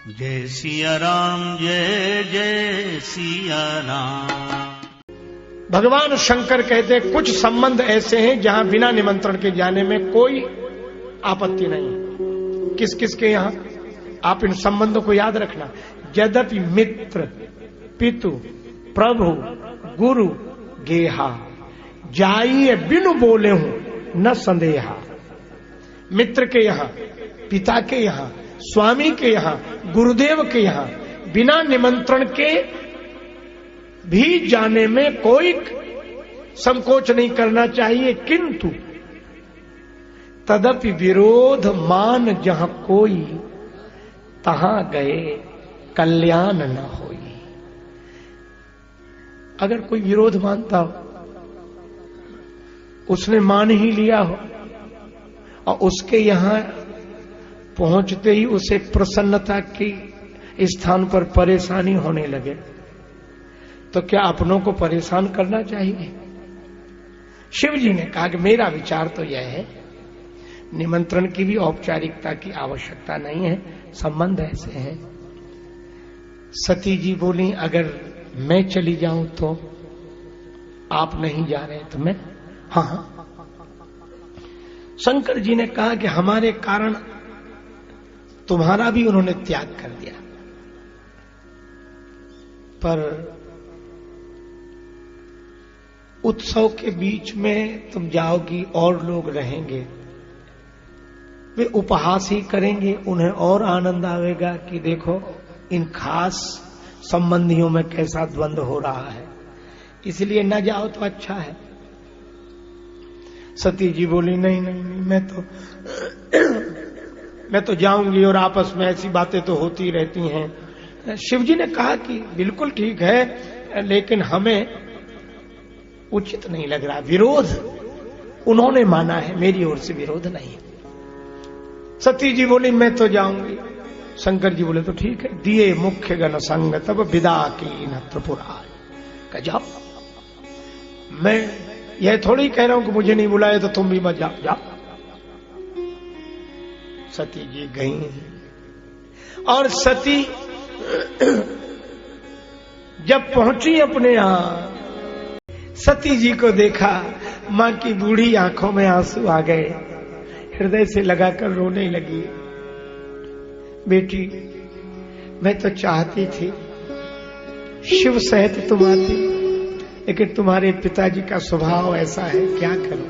जय सिया राम, जय जय सिया राम। भगवान शंकर कहते कुछ संबंध ऐसे हैं जहां बिना निमंत्रण के जाने में कोई आपत्ति नहीं। किस किस के यहां? आप इन संबंधों को याद रखना। यद्यपि मित्र, पितु, प्रभु, गुरु, गेहा, जाइए बिनु बोले हूं न संदेहा। मित्र के यहां, पिता के यहां, स्वामी के यहां, गुरुदेव के यहां बिना निमंत्रण के भी जाने में कोई संकोच नहीं करना चाहिए। किंतु तदपि विरोध मान जहां कोई, तहां गए कल्याण न होई। अगर कोई विरोध मानता हो, उसने मान ही लिया हो और उसके यहां पहुंचते ही उसे प्रसन्नता की स्थान पर परेशानी होने लगे, तो क्या अपनों को परेशान करना चाहिए? शिव जी ने कहा कि मेरा विचार तो यह है, निमंत्रण की भी औपचारिकता की आवश्यकता नहीं है, संबंध ऐसे हैं। सती जी बोली अगर मैं चली जाऊं तो आप नहीं जा रहे तो मैं? हाँ। शंकर जी ने कहा कि हमारे कारण तुम्हारा भी उन्होंने त्याग कर दिया, पर उत्सव के बीच में तुम जाओगी और लोग रहेंगे, वे उपहास ही करेंगे, उन्हें और आनंद आएगा कि देखो इन खास संबंधियों में कैसा द्वंद्व हो रहा है, इसलिए न जाओ तो अच्छा है। सती जी बोली नहीं नहीं नहीं, मैं तो जाऊंगी और आपस में ऐसी बातें तो होती रहती हैं। शिव जी ने कहा कि बिल्कुल ठीक है, लेकिन हमें उचित नहीं लग रहा। विरोध उन्होंने माना है, मेरी ओर से विरोध नहीं। सती जी बोली मैं तो जाऊंगी। शंकर जी बोले तो ठीक है। दिए मुख्य गण संग तब विदा की न त्रिपुरारी। कह जाओ, मैं यह थोड़ी कह रहा हूं कि मुझे नहीं बुलाए तो तुम भी मत जाओ। जाओ। सती जी गई और सती जब पहुंची अपने यहां, सती जी को देखा, मां की बूढ़ी आंखों में आंसू आ गए, हृदय से लगाकर रोने लगी। बेटी, मैं तो चाहती थी शिव सहित तुम आती, लेकिन तुम्हारे पिताजी का स्वभाव ऐसा है, क्या करूं।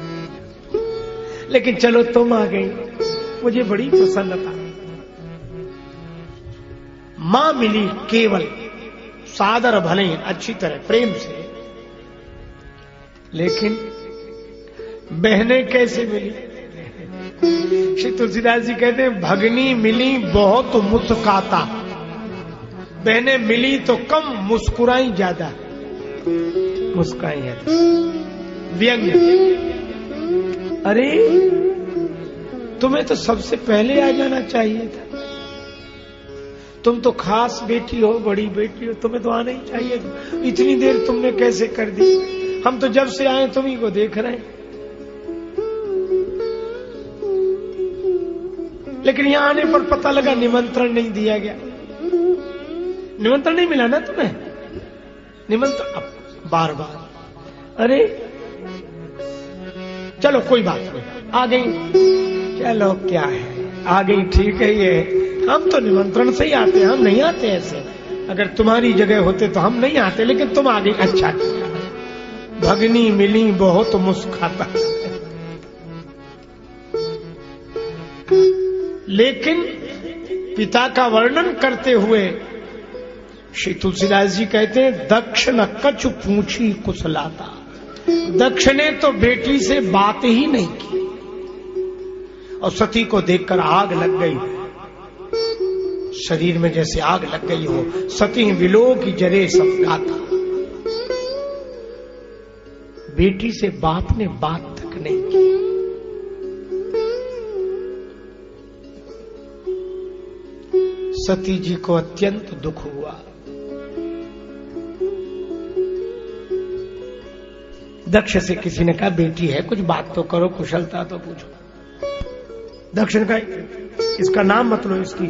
लेकिन चलो तुम आ गई, मुझे बड़ी प्रसन्नता। मां मिली केवल सादर भले अच्छी तरह प्रेम से, लेकिन बहनें कैसे मिली? श्री तुलसीदास जी कहते हैं भगनी मिली बहुत मुस्काता, बहनें मिली तो कम मुस्कुराई ज्यादा, मुस्काई ज्यादा, व्यंग्य। अरे तुम्हें तो सबसे पहले आ जाना चाहिए था, तुम तो खास बेटी हो, बड़ी बेटी हो, तुम्हें तो आना ही चाहिए। इतनी देर तुमने कैसे कर दी? हम तो जब से आए तुम्ही को देख रहे हैं। लेकिन यहां आने पर पता लगा निमंत्रण नहीं दिया गया। निमंत्रण नहीं मिला ना तुम्हें? निमंत्रण बार बार। अरे चलो कोई बात नहीं, आ गई, चलो क्या है, आ गई, ठीक है। ये हम तो निमंत्रण से ही आते हैं, हम नहीं आते ऐसे। अगर तुम्हारी जगह होते तो हम नहीं आते, लेकिन तुम आ गई, अच्छा किया। भगनी मिली बहुत मुस्काता। लेकिन पिता का वर्णन करते हुए श्री तुलसीदास जी कहते हैं दक्ष न कछु पूछी कुशलाता। दक्ष ने तो बेटी से बात ही नहीं की और सती को देखकर आग लग गई, शरीर में जैसे आग लग गई हो। सती विलो की जरे सब गाता। बेटी से बाप ने बात तक नहीं की। सती जी को अत्यंत दुख हुआ। दक्ष से किसी ने कहा बेटी है, कुछ बात तो करो, कुशलता तो पूछो। दक्ष ने कहा इसका नाम मत लो, इसकी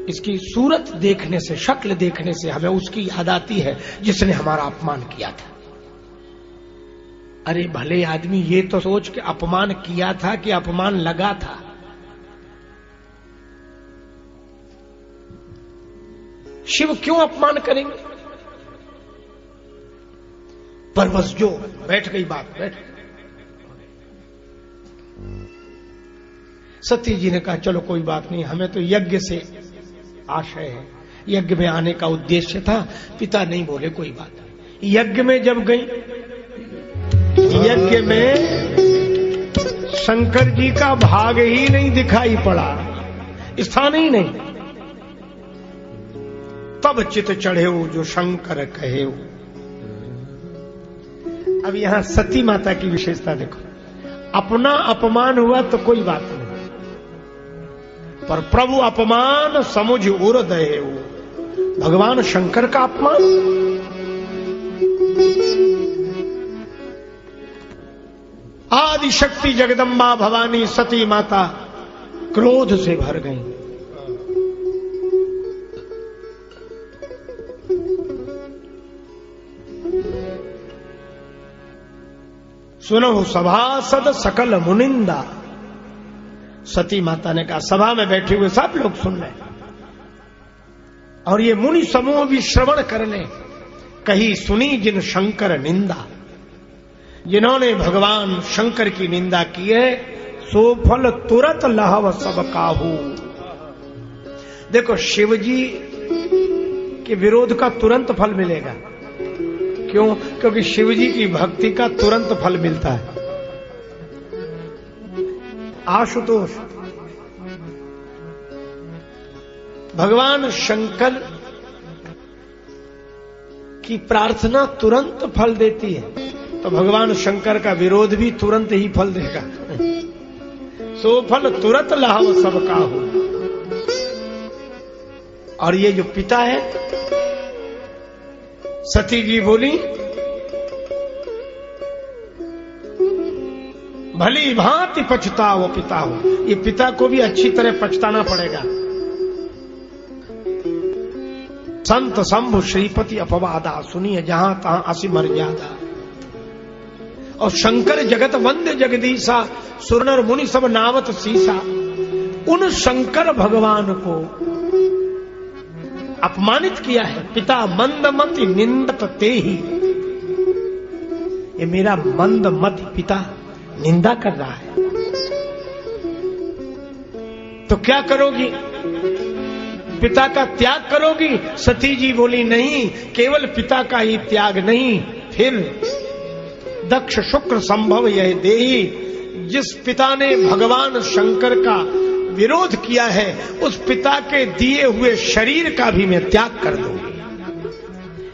इसकी सूरत देखने से, शक्ल देखने से हमें उसकी याद आती है जिसने हमारा अपमान किया था। अरे भले आदमी ये तो सोच के अपमान किया था कि अपमान लगा था। शिव क्यों अपमान करेंगे? पर बस जो बैठ गई बात, बैठ। सती जी ने कहा चलो कोई बात नहीं, हमें तो यज्ञ से आशय है, यज्ञ में आने का उद्देश्य था। पिता नहीं बोले कोई बात नहीं। यज्ञ में जब गई, यज्ञ में शंकर जी का भाग ही नहीं दिखाई पड़ा, स्थान ही नहीं। तब चित चढ़े जो शंकर कहे। अब यहां सती माता की विशेषता देखो। अपना अपमान हुआ तो कोई बात नहीं, पर प्रभु अपमान समुझ उर दये। भगवान शंकर का अपमान, आदि शक्ति जगदम्बा भवानी सती माता क्रोध से भर गई। सुनो सभासद सकल मुनिंदा। सती माता ने कहा, सभा में बैठे हुए सब लोग सुन लें और ये मुनि समूह भी श्रवण कर लें। कही सुनी जिन शंकर निंदा, जिन्होंने भगवान शंकर की निंदा की है, सो फल तुरंत लहव सब काहू। देखो शिव जी के विरोध का तुरंत फल मिलेगा। क्यों? क्योंकि शिव जी की भक्ति का तुरंत फल मिलता है। आशुतोष, भगवान शंकर की प्रार्थना तुरंत फल देती है, तो भगवान शंकर का विरोध भी तुरंत ही फल देगा। सो फल तुरंत लाभ सबका हो। और ये जो पिता है, सती जी बोली, भली भांति पछताओ पिता हो। ये पिता को भी अच्छी तरह पछताना पड़ेगा। संत शंभु श्रीपति अपवादा, सुनिए जहां तहां असी मर्यादा। और शंकर जगत वंद्य जगदीशा, सुरनर मुनि सब नावत सीसा। उन शंकर भगवान को अपमानित किया है। पिता मंदमति निंदत ते ही। ये मेरा मंदमति पिता निंदा कर रहा है, तो क्या करोगी? पिता का त्याग करोगी? सती जी बोली नहीं, केवल पिता का ही त्याग नहीं, फिर दक्ष शुक्र संभव यह देही। जिस पिता ने भगवान शंकर का विरोध किया है, उस पिता के दिए हुए शरीर का भी मैं त्याग कर दूंगी।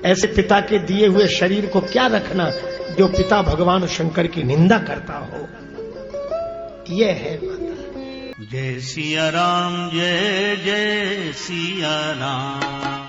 ऐसे पिता के दिए हुए शरीर को क्या रखना जो पिता भगवान शंकर की निंदा करता हो। यह है माता। जय सिया राम, जय जय सिया राम।